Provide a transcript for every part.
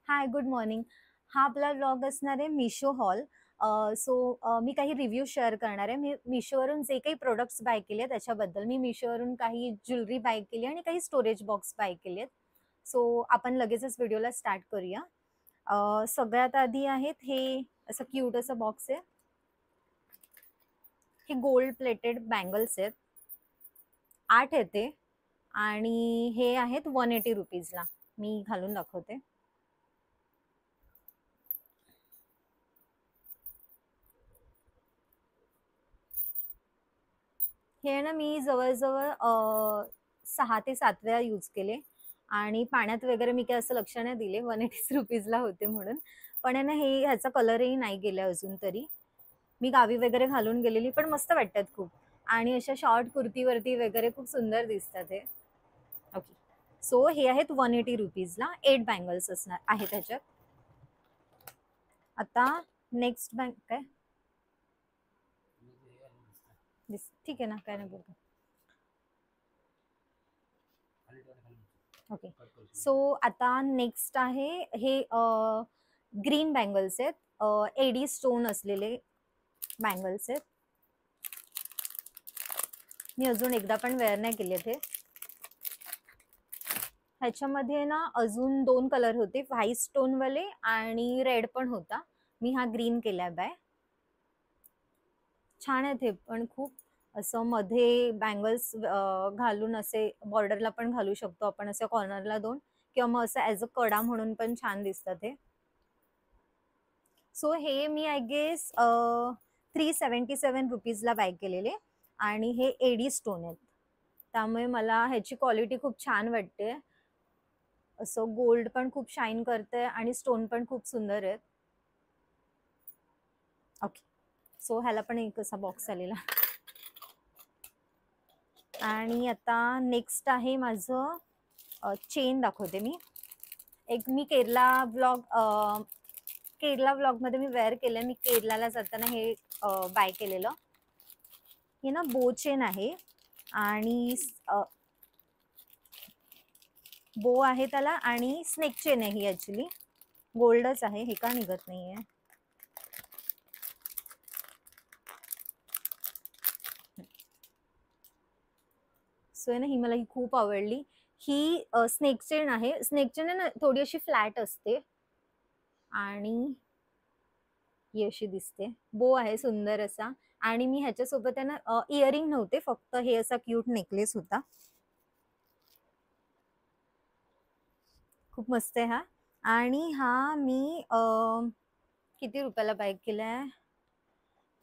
हाय, good morning. हा आपला vlog असणार आहे मिशो हॉल. मी काही रिव्ह्यू शेअर करणार आहे. मी मिशोवरून जे काही प्रोडक्ट्स बाय केले त्याच्याबद्दल. मी मिशोवरून काही ज्वेलरी बाय केली आणि काही स्टोरेज बॉक्स बाय केलेत. सो आपण लगेचच व्हिडिओला स्टार्ट करूया. सगळ्यात आधी आहेत हे असं क्यूट असं बॉक्स आहे. हे गोल्ड प्लेटेड बँगल्स आहेत. 8 आहेत ते आणि हे आहेत 180 रुपीजला. मी घालून दाखवते. हे ना मी जवळ-जवळ 6 ते 7 वेळा यूज केले आणि पाण्यात वगैरे मी काही असं लक्ष नाही दिले. 180 रुपीजला होते म्हणून. पण आहे ना हे ह्याचा कलरही नाही गेला अजून तरी. मी गावी वगैरे घालून गेलेली, पण मस्त वाटतात खूप आणि अशा शॉर्ट कुर्तीवरती वगैरे खूप सुंदर दिसतात हे. ओके. सो हे आहेत 180 रुपीजला. 8 बँगल्स असणार आहेत ह्याच्यात. आता नेक्स्ट काय? ठीक आहे ना, काय नाही बोलत. ओके. सो आता नेक्स्ट आहे हे ग्रीन बँगल्स आहेत. एडी स्टोन असलेले बँगल्स आहेत. मी अजून एकदा पण वेअर नाही केले ते. ह्याच्यामध्ये ना अजून 2 कलर होते, व्हाईट स्टोन वाले आणि रेड पण होता. मी हा ग्रीन केलाय बाय. छान आहेत हे पण खूप. असं मध्ये बँगल्स घालून असे बॉर्डरला पण घालू शकतो आपण, असे कॉर्नरला 2 किंवा मग असं ॲज अ कडा म्हणून पण छान दिसतात हे. सो हे मी आय गेस 377 रुपीजला बाय केलेले आणि हे एडी स्टोन आहेत. त्यामुळे मला ह्याची क्वालिटी खूप छान वाटते. असं गोल्ड पण खूप शाईन करते आणि स्टोन पण खूप सुंदर आहेत. ओके. सो ह्याला पण एक असा बॉक्स आलेला. आणि आता नेक्स्ट आहे माझं चेन दाखवते मी. एक मी केरला व्लॉगमध्ये मी वेअर केलं. मी केरलाला जाताना हे बाय केलेलं. हे ना बो चेन आहे आणि बो आहे त्याला आणि स्नेक चेन आहे ही. ॲक्च्युली गोल्डच आहे. हे का निघत नाहीये? सो आहे ना ही मला ही खूप आवडली. ही स्नेक चेन आहे. स्नेक चेन आहे ना थोडी अशी फ्लॅट असते आणि ही अशी दिसते. बो आहे सुंदर असा आणि मी ह्याच्यासोबत आहे ना इयरिंग नव्हते, फक्त हे असा क्यूट नेकलेस होता. खूप मस्त आहे हा. आणि हा मी किती रुपयाला बाय केलाय?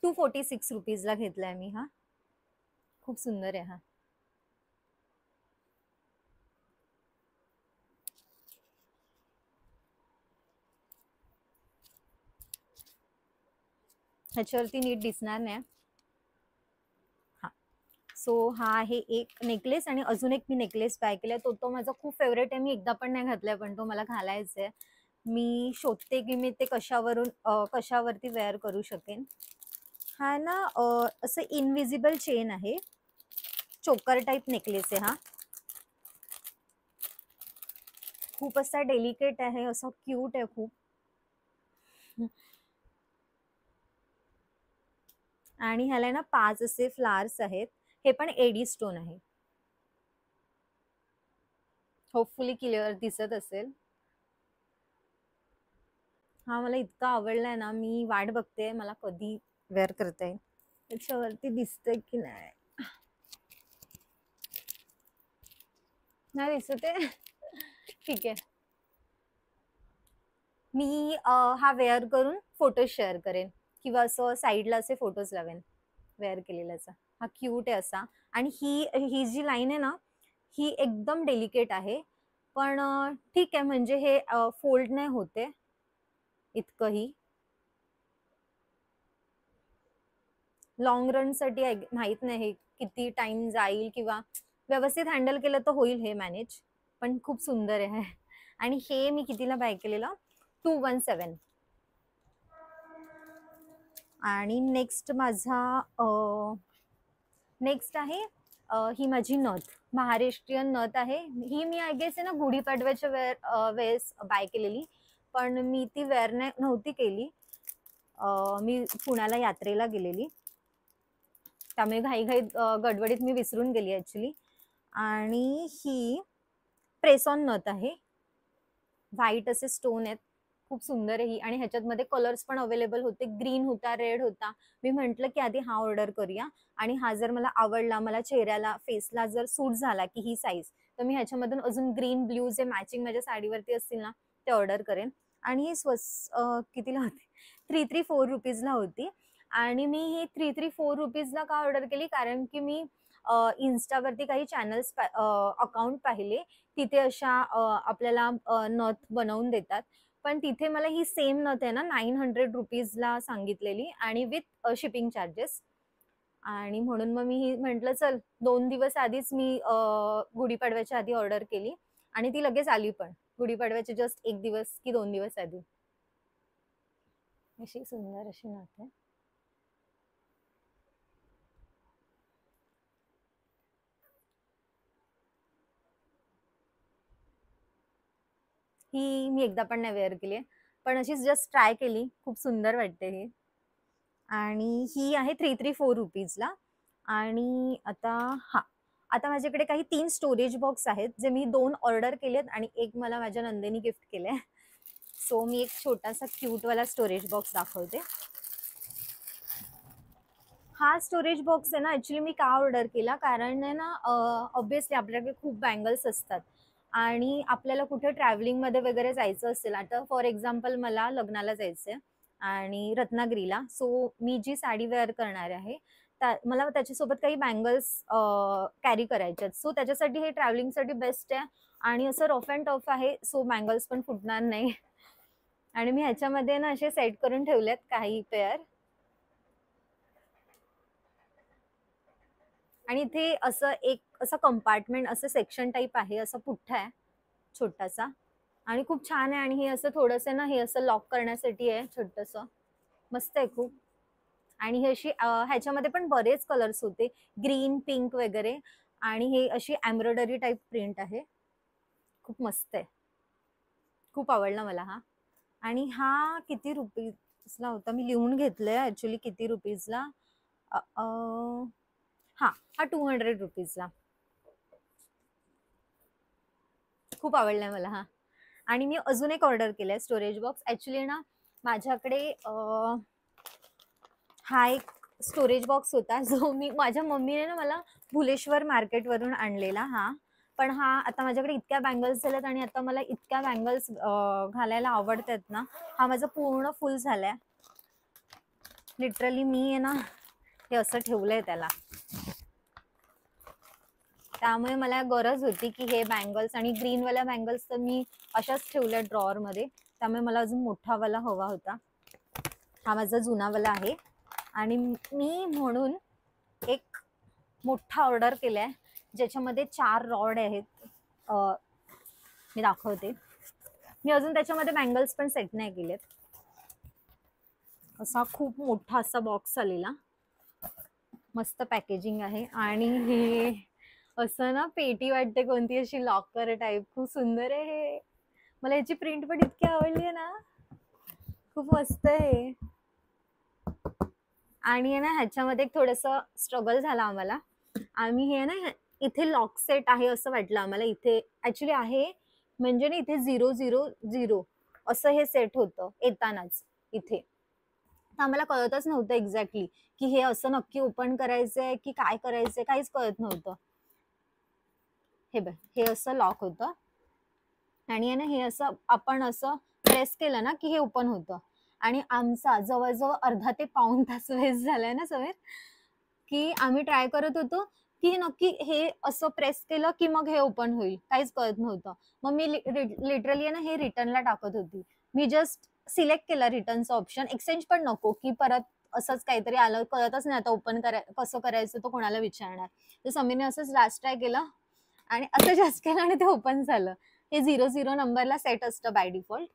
246 रुपीजला घेतलाय मी हा. खूप सुंदर आहे हा. ह्याच्यावरती नीट दिसणार नाही. हा. सो हा आहे एक नेकलेस आणि अजून एक मी नेकलेस बाय केलाय. तो माझा खूप फेवरेट आहे. मी एकदा पण नाही घातलाय, पण तो मला घालायचा आहे. मी शोधते की मी ते कशावरती वेअर करू शकेन. हा ना असं इनविजिबल चेन आहे. चोकर टाईप नेकलेस आहे हा. खूप असा डेलिकेट आहे, असं क्यूट आहे खूप. आणि ह्याला ना 5 असे फ्लावर्स आहेत. हे पण एडी स्टोन आहे. होपफुली क्लिअर दिसत असेल. हा मला इतका आवडलाय ना, मी वाट बघते मला कधी वेअर करता येईल. त्याच्यावरती दिसतंय की नाही? नाही दिसत आहे. ठीक आहे. मी हा वेअर करून फोटो शेअर करेन किंवा असं साईडला असे फोटोज लावेन वेअर केलेल्याचा. हा क्यूट आहे असा. आणि ही ही जी लाईन आहे ना ही एकदम डेलिकेट आहे, पण ठीक आहे म्हणजे हे फोल्ड नाही होते इतकंही. लॉंग रनसाठी माहित नाही हे किती टाइम जाईल किंवा व्यवस्थित हँडल केलं तर होईल हे मॅनेज. पण खूप सुंदर आहे. आणि हे मी कितीला बाय केलेलं? 217. आणि नेक्स्ट आहे ही माझी नथ. महाराष्ट्रीयन नथ आहे ही. मी आय गेस आहे ना गुढीपाडव्याच्या वेळेस बाय केलेली. पण मी ती वेअर नव्हती केली. मी पुण्याला यात्रेला गेलेली, त्यामुळे घाईघाईत गडबडीत मी विसरून गेली ॲक्च्युली. आणि ही प्रेस ऑन नथ आहे, व्हाईट असे स्टोन आहेत, खूप सुंदर आहे ही. आणि ह्याच्यामध्ये कलर्स पण अवेलेबल होते, ग्रीन होता, रेड होता. मी म्हटलं की आधी हा ऑर्डर करूया, आणि हा जर मला आवडला, मला चेहऱ्याला फेसला जर सूट झाला की ही साईज, तर मी ह्याच्यामधून अजून ग्रीन ब्ल्यू जे मॅचिंग माझ्या साडीवरती असतील ना ते ऑर्डर करेन. आणि ही कितीला होती, 334 रुपीजला होती. आणि मी ही 334 रुपीजला का ऑर्डर केली, कारण की मी इन्स्टावरती काही चॅनल्स अकाउंट पाहिले, तिथे अशा आपल्याला नथ बनवून देतात. पण तिथे मला ही सेम नथ आहे ना 900 रुपीजला सांगितलेली, आणि विथ शिपिंग चार्जेस. आणि म्हणून मग मी ही म्हटलं चल, 2 दिवस आधीच मी गुढीपाडव्याच्या आधी ऑर्डर केली, आणि ती लगेच आली पण गुढीपाडव्याचे जस्ट 1 दिवस की 2 दिवस आधी. अशी सुंदर अशी नथ आहे. ही मी एकदा पण नाही वेअर केली, पण अशीच जस्ट ट्राय केली, खूप सुंदर वाटते ही. आणि ही आहे 334 रुपीजला. आणि आता माझ्याकडे काही 3 स्टोरेज बॉक्स आहेत, जे मी 2 ऑर्डर केलेत आणि एक मला माझ्या नंदेनी गिफ्ट केलंय. सो मी एक छोटासा क्यूटवाला स्टोरेज बॉक्स दाखवते. हा स्टोरेज बॉक्स आहे ना, ॲक्च्युली मी का ऑर्डर केला, कारण आहे ना ऑब्व्हियसली आपल्याकडे खूप बँगल्स असतात, आणि आपल्याला कुठे ट्रॅव्हलिंगमध्ये वगैरे जायचं असेल, आता फॉर एक्झाम्पल मला लग्नाला जायचं आहे आणि रत्नागिरीला, सो मी जी साडी वेअर करणार आहे मला त्याच्यासोबत काही बँगल्स कॅरी करायचे आहेत. सो त्याच्यासाठी हे ट्रॅव्हलिंगसाठी बेस्ट आहे, आणि असं रफ अँड टफ आहे, सो बँगल्स पण फुटणार नाही. आणि मी ह्याच्यामध्ये ना असे सेट करून ठेवलेत काही पेअर. आणि इथे असं एक असं कंपार्टमेंट, असं सेक्शन टाईप आहे, असं पुठ्ठा आहे छोटासा, आणि खूप छान आहे. आणि हे असं थोडंसं ना, हे असं लॉक करण्यासाठी आहे छोटंसं, मस्त आहे खूप. आणि हे अशी ह्याच्यामध्ये पण बरेच कलर्स होते, ग्रीन, पिंक वगैरे, आणि हे अशी एम्ब्रॉयडरी टाईप प्रिंट आहे, खूप मस्त आहे, खूप आवडला मला हा. आणि हा किती रुपीजला होता, मी लिहून घेतलंय ॲक्च्युली किती रुपीजला. हा 200 रुपीजला. खूप आवडलाय मला हा. आणि मी अजून एक ऑर्डर केलाय स्टोरेज बॉक्स. ॲक्च्युली ना माझ्याकडे हा एक स्टोरेज बॉक्स होता, जो मी माझ्या मम्मीने ना मला भुलेश्वर मार्केटवरून आणलेला हा. पण हा आता माझ्याकडे इतक्या बँगल्स झाल्यात, आणि आता मला इतक्या बँगल्स घालायला आवडतात ना, हा माझा पूर्ण फुल झालाय लिटरली. मी आहे ना हे असं ठेवलंय त्याला, त्यामुळे मला गरज होती की हे बँगल्स, आणि ग्रीनवाल्या बँगल्स तर मी अशाच ठेवल्या ड्रॉअरमध्ये, त्यामुळे मला अजून मोठावाला हवा होता. हा माझा जुनावाला आहे, आणि मी म्हणून एक मोठा ऑर्डर केलाय, ज्याच्यामध्ये 4 रॉड आहेत. मी दाखवते, मी अजून त्याच्यामध्ये बँगल्स पण सेट नाही केलेत. असा खूप मोठा असा बॉक्स आलेला, मस्त पॅकेजिंग आहे. आणि हे असं ना पेटी वाटते कोणती, अशी लॉकर टाईप, खूप सुंदर आहे हे. मला याची प्रिंट पण इतकी आवडली आहे ना, खूप मस्त आहे. आणि ना ह्याच्यामध्ये थोडंसं स्ट्रगल झाला आम्हाला. आम्ही हे ना इथे लॉक सेट आहे असं वाटलं आम्हाला, इथे ॲक्च्युली आहे म्हणजे ना इथे 000 असं हे सेट होतं येतानाच इथे. तर आम्हाला कळतच नव्हतं एक्झॅक्टली की हे असं नक्की ओपन करायचंय की काय करायचंय, काहीच कळत नव्हतं. हे बघ, हे असं लॉक होतं, आणि ना हे असं आपण असं प्रेस केलं ना की हे ओपन होतं. आणि आमचा जवळजवळ अर्धा ते पाऊण तास वेस्ट झालाय ना समीर, की आम्ही ट्राय करत होतो की नक्की हे असं प्रेस केलं की मग हे ओपन होईल, काहीच कळत नव्हतं. मग मी लिटरली ना हे रिटर्नला टाकत होती. मी जस्ट सिलेक्ट केला रिटर्नचा ऑप्शन, एक्सचेंज पण नको, की परत असंच काहीतरी आलं, कळतच नाही आता ओपन कसं करायचं, तो कोणाला विचारणार. तर समीरने असंच लास्ट ट्राय केलं, आणि असं जस्ट केलं, आणि ते ओपन झालं. हे 00 नंबरला सेट असतं बाय डिफॉल्ट.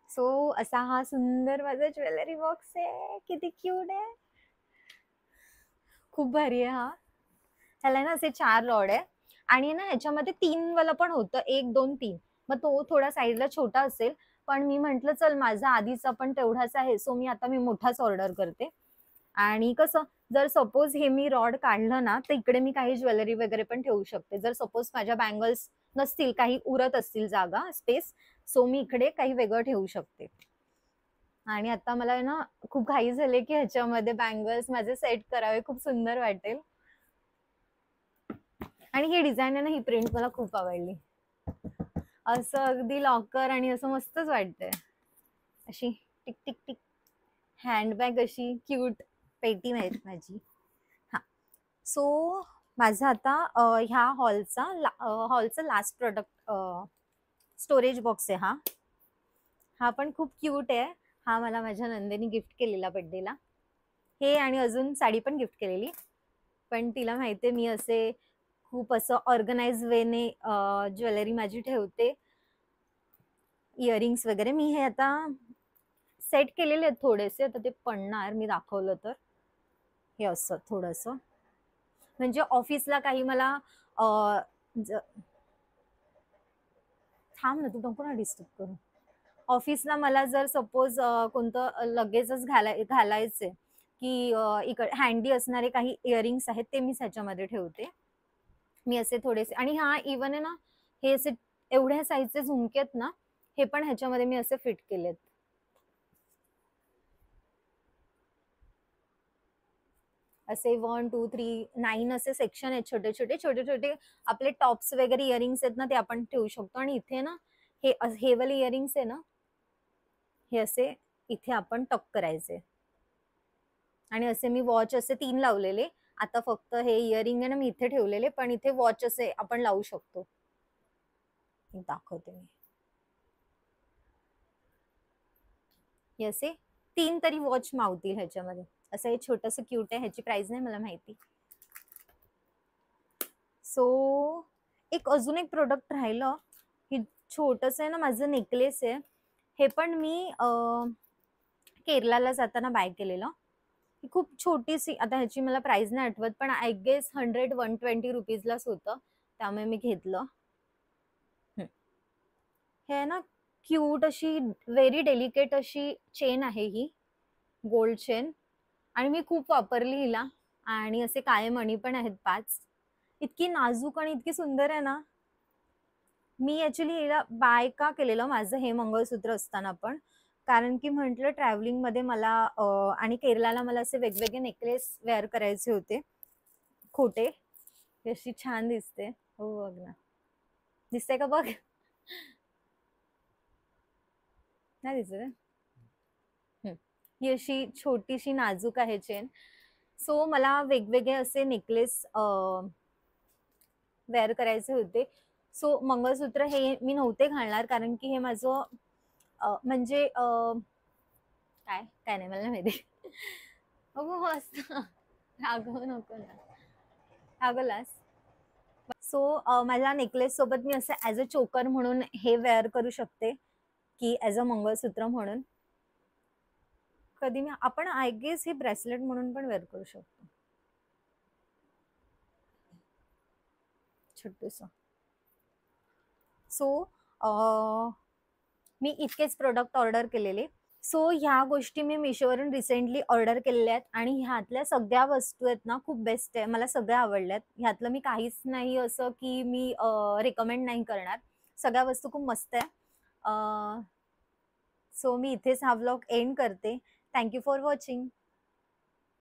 सो असा हा सुंदर माझा ज्वेलरी बॉक्स आहे, किती क्यूट आहे, खूप भारी आहे हा. ह्याला ना असे 4 रॉड आहे, आणि ना ह्याच्यामध्ये 3 वाला पण होतं, 1 2 3. मग तो थोडा साईडला छोटा असेल, पण मी म्हटलं चल माझा आधीचा पण तेवढाच आहे, सो मी मोठाच ऑर्डर करते. आणि कसं जर सपोज हे मी रॉड काढलं ना, तर इकडे मी काही ज्वेलरी वगैरे पण ठेवू शकते. जर सपोज माझ्या बँगल्स नसतील, काही उरत असतील जागा, स्पेस, सो मी इकडे काही वेगळं ठेवू शकते. आणि आता मला ना खूप घाई झाली की ह्याच्यामध्ये बँगल्स माझे सेट करावे, खूप सुंदर वाटेल. आणि ही डिझाईन आहे ना, ही प्रिंट मला खूप आवडली. असं अगदी लॉकर आणि असं मस्तच वाटतंय. अशी टिक टिक टिक हँडबॅग, अशी क्यूट पेटी माहित माझी. हा, सो माझा आता ह्या हॉलचा लास्ट प्रोडक्ट स्टोरेज बॉक्स आहे. हा पण खूप क्यूट आहे. हा मला माझ्या नंदेनी गिफ्ट केलेला बर्थडेला. हे आणि अजून साडी पण गिफ्ट केलेली, पण तिला माहितीये मी असे खूप असं ऑर्गनाइज वेने ज्वेलरी माझी ठेवते, इयरिंग्स वगैरे. मी हे आता सेट केलेले आहेत थोडेसे, आता ते पडणार मी दाखवलं तर. हे असं थोडंसं, म्हणजे ऑफिसला काही मला थांब ना, तू नको ना डिस्टर्ब करू. ऑफिसला मला जर सपोज कोणतं लगेचच घालायचे की इकडे हँडी असणारे काही इयरिंग्स आहेत, ते मी ह्याच्यामध्ये ठेवते. मी असे थोडेसे, आणि हा इवन आहे ना, हे असे एवढ्या साईजचे झुमके आहेत ना, हे पण ह्याच्यामध्ये मी असे फिट केलेत. असे 1 2 3 9 असे सेक्शन आहेत, छोटे छोटे छोटे छोटे आपले टॉप्स वगैरे इयरिंग्स आहेत ना, ते आपण ठेवू शकतो. आणि इथे ना हे वाले इयरिंग्स आहे ना, हे असे इथे आपण टक करायचे. आणि असे मी वॉच असे 3 लावलेले. आता फक्त हे इयरिंग आहे ना, मी इथे ठेवलेले, पण इथे वॉच असे आपण लावू शकतो. दाखवते मी. हे असे 3 तरी वॉच मावतील ह्याच्यामध्ये. असं हे छोटस क्यूट आहे, ह्याची प्राइस नाही मला माहिती. सो अजून एक प्रोडक्ट राहिलं. हे छोटस आहे ना, माझं नेकलेस आहे. हे पण मी केरलाला जाताना बाय केलेलं. खूप छोटीशी, आता ह्याची मला प्राइस नाही आठवत, पण आय गेस 100-120 रुपीजलाच होतं, त्यामुळे मी घेतलं. हे ना क्यूट अशी व्हेरी डेलिकेट अशी चेन आहे ही, गोल्ड चेन. आणि मी खूप वापरली हिला. आणि असे काळे मणी पण आहेत 5. इतकी नाजूक आणि इतकी सुंदर आहे ना. मी ऍक्च्युली हिला बाय का केलेलं माझं हे मंगळसूत्र असताना पण, कारण की म्हटलं ट्रॅव्हलिंग मध्ये मला आणि केरलाला मला असे वेगवेगळे नेकलेस वेअर करायचे होते, खोटे. अशी छान दिसते. हो बघ ना, दिसते का बघ. नाही दिसत. ही अशी छोटीशी नाजूक आहे चेन. सो मला वेगवेगळे असे नेकलेस वेअर करायचे होते. सो मंगळसूत्र हे मी नव्हते घालणार, कारण की हे माझं म्हणजे काय काय नाही, मला नाही माहिती. अगो असं रागवू नको ना, रागवलास. सो माझ्या नेकलेस सोबत मी असं ऍज अ चोकर म्हणून हे वेअर करू शकते, की ऍज अ मंगळसूत्र म्हणून. कधी मी आपण आय गेस हे ब्रेसलेट म्हणून पण वेअर करू शकतो, छोटस. सो मी इतकेच प्रोडक्ट ऑर्डर केलेले. सो ह्या गोष्टी मी मिशोवरून रिसेंटली ऑर्डर केलेल्या आहेत, आणि ह्यातल्या सगळ्या वस्तू आहेत ना, खूप बेस्ट आहे, मला सगळ्या आवडल्यात. ह्यातलं मी काहीच नाही असं की मी रिकमेंड नाही करणार. सगळ्या वस्तू खूप मस्त आहे. सो मी इथेच हा व्लॉग एंड करते. Thank you for watching.